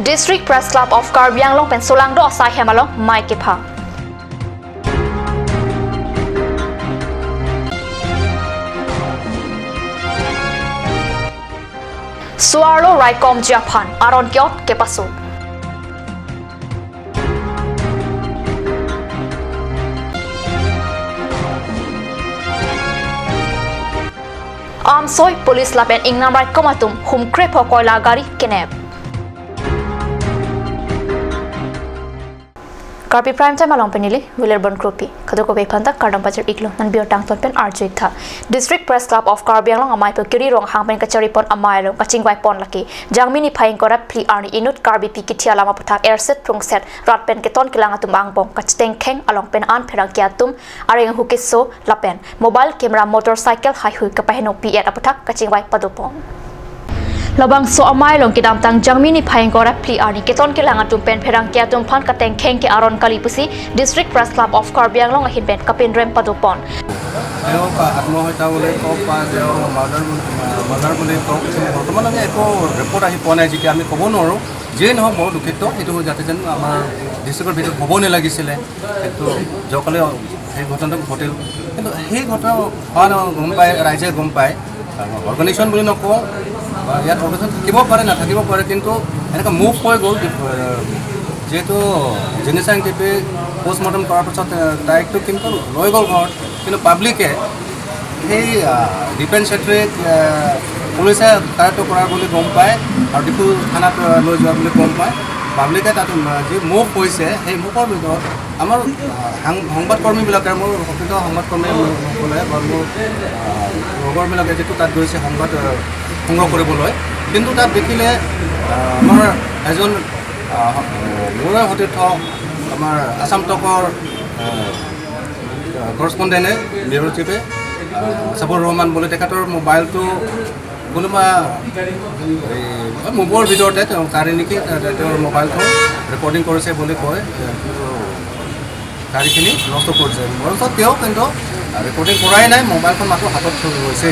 District Press Club of Karbi Anglong pen solang do asai hemalong mai kepha. Suarlo Raikom Japan Aron Kyot kepasu. Amsoy Police Lapen Ingnam Raikom atum hum krepo koila gari kenep. Karbi prime time along penili Wheeler Burn Krupi Kadoko Panta Kardam Pacher Iglo and Biotang Pen Arjitha District Press Club of Karbi along a Maipo Kiri Rong Hangpen Kacharipon a mile catching by Pon Lucky Jangmini Pine Kora Pli Arni Inut Karbi Pikitia Lama Patak Airset Prungset Ratpen Keton Kilangatum Angbong Kachting Keng along Pen An Perankiatum Aring Hukiso Lapen Mobile Camera Motorcycle High Hui Kapaheno P at Apatak catching by Padopon Labang so amai long kidam tang jangmini phaing kora pli ani keton ke langa tumpen pherang kya tum phan kateng kheng ke aron kalipusi District Press Club of Karbi Anglong ahin pen kapin rem padopon Deo ka atmo hoita bole ko pa deo mother bole ko বৰ্তমান আমি একো report আহি পোৱা নাই যে আমি ক'ব নোৱাৰো যে নহয় বহুত দুখিত এটো যাতে যেন আমাৰ ডিস্ট্ৰিক্টৰ ভিতৰত হ'ব নেলাগিছিলে কিন্তু জকলে এই ঘটনাটো ঘটিল কিন্তু সেই ঘটনা গম পায় ৰাইজে গম পায় অৰ্গানাইজেশ্যন বুলি নকওঁ ইয়াত অৰ্গানাইজেশ্যন থাকিব পাৰে নাথাকিব পাৰে কিন্তু এনেকা মুভ হৈ গ'ল যেহেতু জেনেচাং টিপি পোষ্টমৰ্টম কৰাৰ পিছত ডাইৰেক্টটো কিন্তু লৈ গ'ল ঘৰত কিন্তু পাব্লিকে সেই ডিফেন্স সেক্ৰেটাৰী পুলিচে কাৰ্যটো কৰাৰ বুলি গম পায় আৰু ডিপু থানাত লৈ যোৱা বুলি গম পায় পাব্লিকে তাত যি মুভ হৈছে সেই মুভৰ ভিতৰত আমাৰ সংবাদকৰ্মীবিলাকে মোৰ প্ৰকৃত সংবাদকৰ্মীসকলে বা মোৰ লগৰবিলাকে যিটো তাত গৈছে সংবাদ সংগ্ৰহ কৰিবলৈ কিন্তু তাত দেখিলে আমাৰ এজন মোৰ সতীৰ্থ আমাৰ আসাম টকৰ কৰস্পণ্ডেণ্টে ব্যুৰ চিফে চাবুৰ ৰহমান বুলি তেখেতৰ মোবাইলটো কোনোবা মোবাইলৰ ভিতৰতে তেওঁ কাঢ়ি নেকি তেওঁৰ মোবাইলটো ৰেকৰ্ডিং কৰিছে বুলি কয় গাড়ীখিনি নষ্ট কৰিছে বৰঞ্চ তেওঁ কিন্তু ৰেকৰ্ডিং কৰাই নাই মোবাইলখন মাত্ৰ হাতত থৈ গৈছে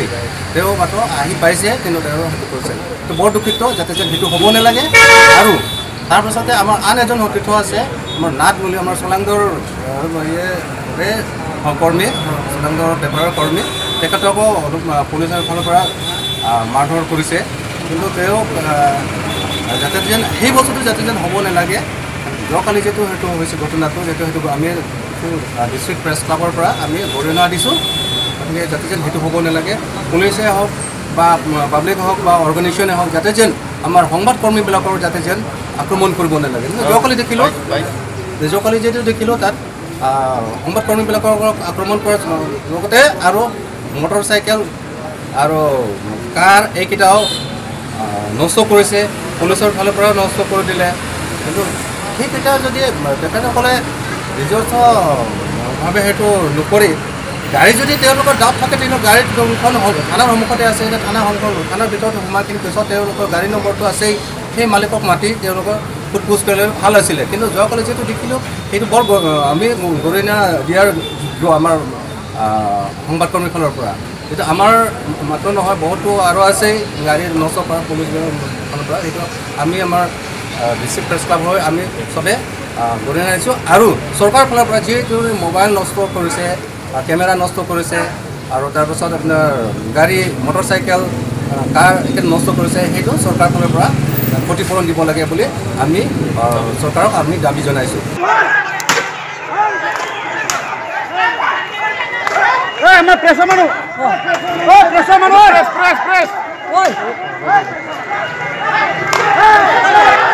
তেওঁ মাত্ৰ আহি পাইছে কিন্তু তেওঁ সেইটো কৰিছে তো বৰ দুখিত যাতে যেন সেইটো হ'ব নালাগে আৰু তাৰপাছতে আমাৰ আন এজন সতীৰ্থ আছে আমাৰ নাথ বুলি আমাৰ চলাংদৰ কৰ্মী চলাংদৰ পেপাৰৰ কৰ্মী তেখেতকো পুলিচৰ ফালৰ পৰা মাৰধৰ কৰিছে কিন্তু তেওঁ যাতে যেন সেই বস্তুটো যাতে যেন হ'ব নালাগে যোৱাকালি যেটো সেইটো হৈছে ঘটনাটো যেটো সেইটো আমি ডিস্ট্ৰিক্ট প্ৰেছ ক্লাবৰ পৰা আমি গৰিহণা দিছোঁ গতিকে যাতে যেন সেইটো হ'ব নালাগে পুলিচে হওক বা পাব্লিক হওক বা অৰ্গেনাইজেশ্যনে হওক যাতে যেন আমাৰ সংবাদকৰ্মীবিলাকৰ যাতে যেন আক্ৰমণ কৰিব নালাগে যোৱাকালি যেটো দেখিলোঁ তাত সংবাদকৰ্মীবিলাকৰ আক্ৰমণ কৰাৰ লগতে আৰু মটৰচাইকেল আৰু কাৰ এইকেইটাও নষ্ট কৰিছে পুলিচৰ ফালৰ পৰা নষ্ট কৰি দিলে কিন্তু সেইকেইটা যদি তেখেতসকলে নিজস্বভাৱে সেইটো নকৰি গাড়ী যদি তেওঁলোকৰ ডাউট থাকে তেওঁলোকৰ গাড়ীত থানাৰ সন্মুখতে আছে এতিয়া থানাৰ ভিতৰত সোমাইখিনি পিছত তেওঁলোকৰ গাড়ী নম্বৰটো আছেই সেই মালিকক মাতি তেওঁলোকৰ সোধপোছ কৰিলে ভাল আছিলে কিন্তু যোৱাকালি যিটো দেখিলোঁ সেইটো বৰ আমি গৰিহণা দিয়াৰ আমাৰ সংবাদকৰ্মীৰ ফালৰ পৰা এইটো আমাৰ মাত্ৰ নহয় বহুতো আৰু আছেই গাড়ী নষ্ট কৰা পুলিচৰ ফালৰ পৰা সেইটো আমি আমাৰ ডিস্ট্ৰিক্ট প্ৰেছ ক্লাব হৈ আমি চবে গৰিহণা দিছোঁ আৰু চৰকাৰৰ ফালৰ পৰা যিহেতু মোবাইল নষ্ট কৰিছে কেমেৰা নষ্ট কৰিছে আৰু তাৰপাছত আপোনাৰ গাড়ী মটৰচাইকেল কাৰ এইটো নষ্ট কৰিছে সেইটো চৰকাৰৰ ফালৰ পৰা ক্ষতিপূৰণ দিব লাগে বুলি আমি চৰকাৰক আমি দাবী জনাইছোঁ Mas pressa, mano! Oh, pressa, mano! Press! Oi!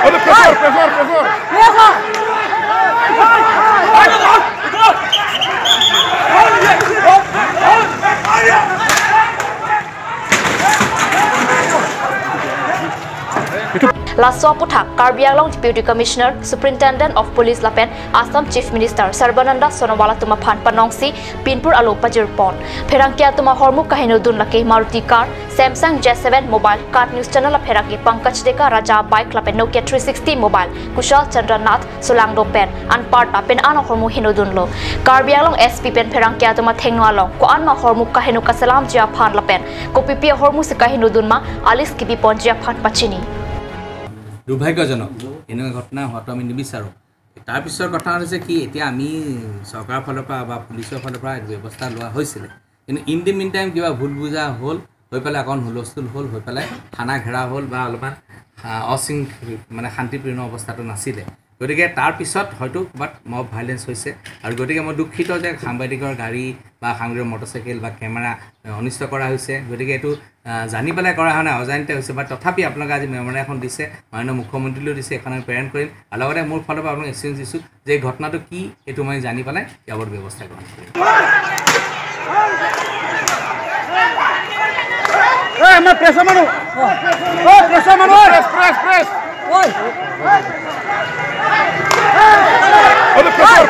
Olha, professor! Pressa! Lasso Puthak, Karbi Anglong Deputy Commissioner, Superintendent of Police Lapen, Assam Chief Minister, Sarbananda Sonowala Tuma Phan Panongsi, Pinpur Alo Pajirpon, Perangkia Tuma Hormu Kahinudun Laki Maruti Car, Samsung J7 Mobile, Card News Channel Peraki, Pankaj Deka Raja Bike Lapen Nokia 360 Mobile, Kushal Chandranath, Solangdo Pen, and Part Lapen Ano Hormu Hinudunlo, Karbi Anglong SP Pen Perangkia Tuma Thengno Along, Ko Anma Hormu Kahinu Kasalam Jia Phan Lapen, Ko Pipia Hormu Sikahinudunma, Alice Kibi Pon Jia Phan Pachini. দুৰ্ভাগ্যজনক এনেকুৱা ঘটনা হোৱাটো আমি নিবিচাৰোঁ তাৰ পিছৰ কথা হৈছে কি এতিয়া আমি চৰকাৰৰ ফালৰ পৰা বা পুলিচৰ ফালৰ পৰা ব্যৱস্থা লোৱা হৈছিলে কিন্তু ইন দি মিন টাইম কিবা ভুল বুজা হ'ল হৈ পেলাই অকণ হুলস্থুল হ'ল হৈ পেলাই থানা ঘেৰা হ'ল বা অলপমান মানে শান্তিপূৰ্ণ অৱস্থাটো নাছিলে গতিকে তাৰ পিছত হয়তো ক'ৰবাত মব ভাইলেঞ্চ হৈছে আৰু গতিকে মই দুখিত যে সাংবাদিকৰ গাড়ী বা সাংবাদিকৰ মটৰচাইকেল বা কেমেৰা অনিষ্ট কৰা হৈছে গতিকে এইটো জানি পেলাই কৰা হোৱা নাই অজানিতে হৈছে বা তথাপি আপোনালোকে আজি মেমৰি এখন দিছে মাননীয় মুখ্যমন্ত্ৰীলৈও দিছে এখন আমি প্ৰেৰণ কৰিম আৰু লগতে মোৰ ফালৰ পৰা আপোনাক এক্সপিৰিয়েঞ্চ দিছোঁ যে এই ঘটনাটো কি এইটো মই জানি পেলাই ইয়াৰ ওপৰত ব্যৱস্থা গ্ৰহণ কৰিম मैं पैसा मानो पैसा मानो प्रेस प्रेस ओए अरे pressure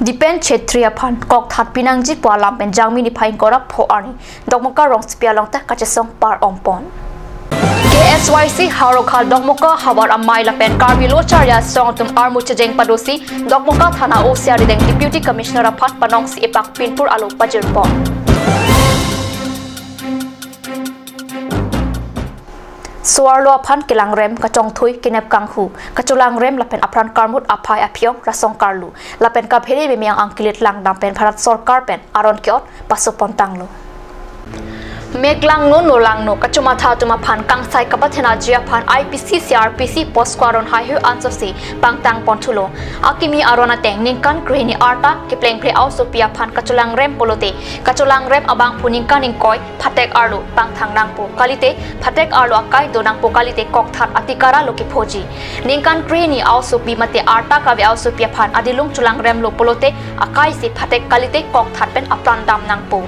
Depend Chetria Pan, Kok Tat Pinangji Pualam and Jangmini Pine Gora Po Arni, Dogmoka Rong Spialongta Kachasong Par Ompon. KSYC Harokha Dogmoka Hawar Amai Lapen Karbi Locharya Song Tum Armucha Jeng Padosi, Dogmoka Thana Osia Deng Deputy Commissioner Apat Panong Si Epak Pinpur Alo Pajirpon. Suarlo Apan Kilang Rem Kachong Thui Kinep Kanghu Kachulang Rem Lapen Apran Karmut Apai Apiong Rasong Karlu Lapen Kapheri Bimiang Angkilit Lang Dampen Parat Sor Karpen Aron Kiot Pasopon Tanglo Meklang no lang no kachuma tha tuma phan kangsai kapathena jia phan IPC CRPC postquaron haihu ansosi pangtang ponthulo akimi arona teng ningkan greni arta kipleng phre au sopia phan kachulang rem polote kachulang rem abang puningkan ningkoi phatek arlo pangthang nangpo kalite phatek arlo akai donang po kalite kokthat atikara loki phoji ningkan greni au sopi mate arta kabe au sopia phan adilung chulang rem lo polote akai si phatek kalite kokthat pen apran dam nangpo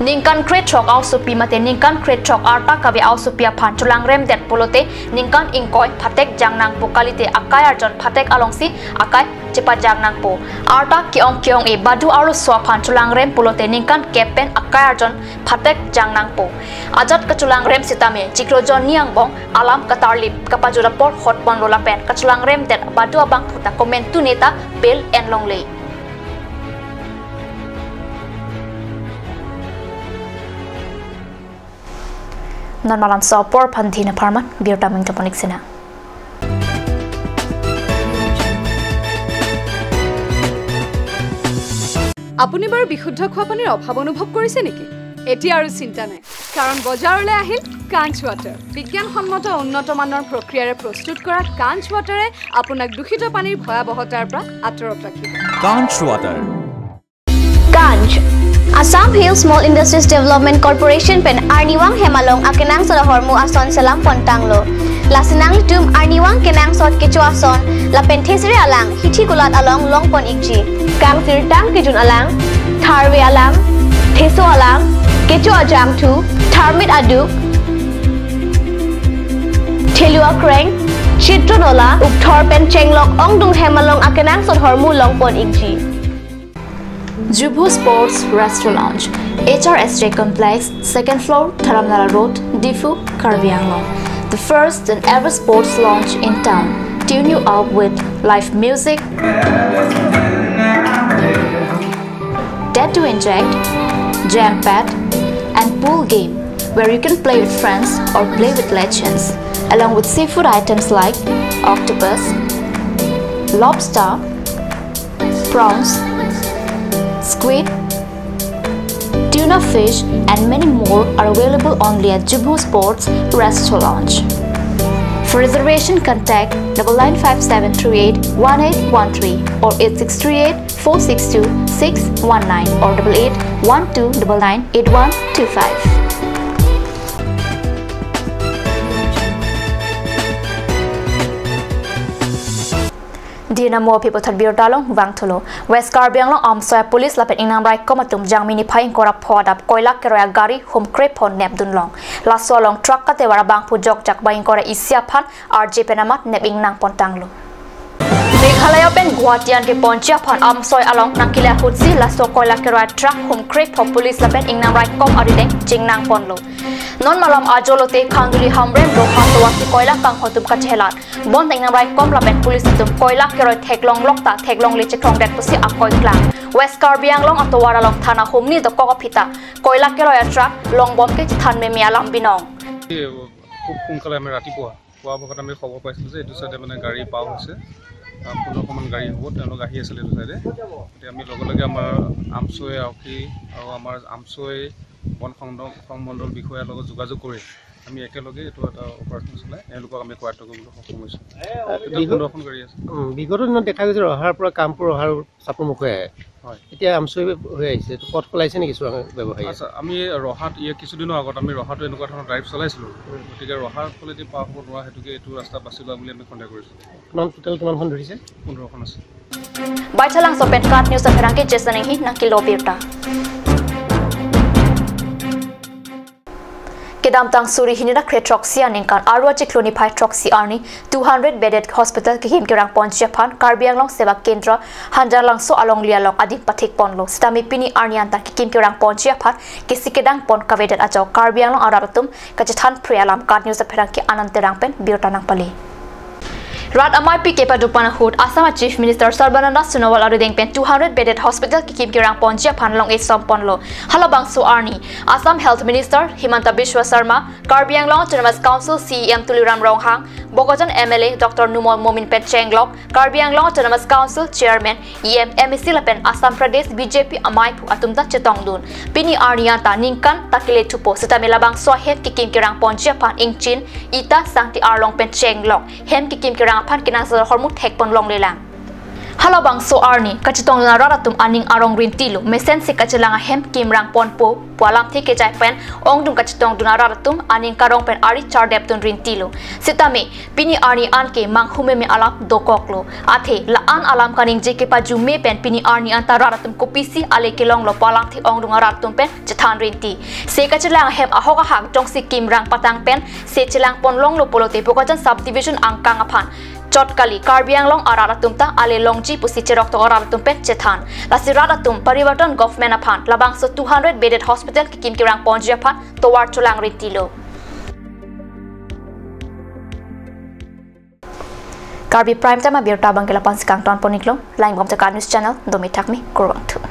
Ningkan crate chok also pimate ningkan crate chok arta kabe also pia phan chulang rem det polote ningkan ingkoi phatek jangnang po kalite akai arjon phatek alongsi akai chepa jangnang po arta kyong e badu aru swa phan chulang rem polote ningkan kepen akai arjon phatek jangnang po ajat ka chulang rem sitame chikrojon niang bong alam katarlip kapajura por hotpon rola pen ka chulang rem det badu abang phuta comment tu neta bel en longlei Non malam sopor panthina parman biar taming taponik sina. আপুনি বাৰু বিশুদ্ধ খোৱা পানীৰ অভাৱ অনুভৱ কৰিছে নেকি এতিয়া আৰু চিন্তা নাই কাৰণ বজাৰলৈ আহিল কাঞ্চ ৱাটাৰ বিজ্ঞানসন্মত উন্নত মানৰ প্ৰক্ৰিয়াৰে প্ৰস্তুত কৰা কাঞ্চ ৱাটাৰে আপোনাক দূষিত পানীৰ ভয়াৱহতাৰ পৰা আঁতৰত ৰাখিব কাঞ্চ water Kanj Assam Hill Small Industries Development Corporation pen Arniwang Hemalong akenang sa hormu ason salam pontanglo lasinang tum Arniwang kenang sot kecho ason la penthesri alang hithi kulat along longpon ikji kang sirtang kijun alang tharwe alang theso alang kecho ajam thu tharmit adu thelua kreng chitronola ukthor pen chenglok ongdung Hemalong akenang sot hormu longpon ikji Jubu Sports Restaurant Lounge, HRSJ Complex, 2nd floor, Dharamnala Road, Difu, Karbi. The first and ever sports lounge in town. Tune you up with live music, Dead to Inject, Jam Pad, and pool game where you can play with friends or play with legends, along with seafood items like octopus, lobster, prawns, squid, tuna fish and many more are available only at Jubu Sports Restaurant Lounge. For reservation contact 9957381813 or 8638462619 or 8812998125. Dina mo people that beer dalong wang tholo West Karbi long amsoy police lapet inam rai komatum jangmini phaing kora phodap koilak keroya gari home crep phone nep dunlong laso long truck kate wara bang pu jok jak baing kora isya phan RJ penamat nep ingnang pontanglo Meghalaya pen Guwahatian ke Pontia phan amsoi along nakila hutsi lasto koila kerwa truck home creek for police lapen ingnam right kom arideng jingnang ponlo non malam ajolote khangduli hamrem do khawati koila kang hotum ka chelat bon ingnam right kom lapen police tum koila kerwa theklong lokta theklong le chekrong det pusi akoi klang West Karbi long atowara long thana homni do ko phita koila kerwa truck long bom ke than me mialam binong খুব সোনকালে আমি ৰাতিপুৱা পুৱা ভাগত আমি খবৰ পাইছিলোঁ যে এইটো চাইডে মানে গাড়ী পাও হৈছে 15মান গাড়ী হ'ব তেওঁলোক আহি আছিল এইটো চাইডে এতিয়া আমি লগে লগে আমাৰ আমচৈ আউকি আৰু আমাৰ আমচৈ বন সংমণ্ডল বিষয়াৰ লগত যোগাযোগ কৰি আমি একেলগে এইটো এটা অপাৰেশ্যন চলাই এওঁলোকক আমি কোৱাৰ্ট কৰিবলৈ সক্ষম হৈছোঁ গাড়ী আছে বিগত দিনত দেখা গৈছে ৰহাৰ পৰা কামপুৰ অহাৰ চাপৰমুখে হয় এতিয়া আমচৈ হৈ আহিছে এইটো পথ খোলাইছে নেকি চোৱা ব্যৱসায়ী আচ্ছা আমি ৰহাত কিছুদিনৰ আগত আমি ৰহাটো এনেকুৱা ধৰণৰ ড্ৰাইভ চলাইছিলোঁ গতিকে ৰহাৰ ফালেদি পাৰ হ'ব নোৱাৰা হেতুকে এইটো ৰাস্তা বাছি লোৱা বুলি আমি সন্দেহ কৰিছোঁ টোটেল কিমানখন ধৰিছে 15খন আছে Baitalang sopen kat news aferangke jesanenghi nakilo birta Kedam tang suri hinida kretroxia ningkan arwa chiklonify troxy arni 200 bedded hospital ke him kirang ponche phan Karbi Anglong seva kendra hanjalang so along lialong adik pathik ponlo stami pini arnian ta kim kirang ponche phan kisikedang pon kavedet ajaw Karbi Anglong aratum kacithan prialam kat news aferangke ananterang pen birta nang pali Rat amai pi kepa dupana hut Assam Chief Minister Sarbananda Sonowal arideng pen 200 bedded hospital ki kim kirang ponjia phanlong e somponlo halabang so arni Assam Health Minister Himanta Biswa Sharma Karbi Anglong Autonomous Council CEM Tuliram Ronghang Bogojan MLA Dr Numol Momin Pen Chenglok Karbi Anglong Autonomous Council Chairman EM MEC Lapen Assam Pradesh BJP amai pu atumta chetongdun pini arnianta ningkan takile thupo setamilabang so het ki kim kirang ponjia phan ingchin ita sangti arlong pen Chenglok hem ki kim kirang phan kinasar hormut hek pon long lelang halabang so arni kachitong na raratum aning arong rintilo mesen se kachelanga hem kimrang pon po pualam theke jai pen ongdung kachitong duna raratum aning karong pen ari char deptun rintilo sitame pini arni anke manghume me alap dokoklo athe la an alam kaning jeke paju me pen pini arni anta raratum kopisi ale kelong lo pualam thi ongdung raratum pen chethan rinti se kachelanga hem ahoga hak tongsi kimrang patang pen se chelang pon long lo polote bokajan subdivision angkang aphan Chotkali Karbi Anglong araratum ta ale longji pusi cherok to araratum pen chethan lasi raratum parivartan government aphan labang so 200 bedded hospital ki kim kirang ponjia phan towar chulang ritilo Karbi prime time abirta bangkela pansikang ton poniklo line bom ta news channel domitakmi korwang thu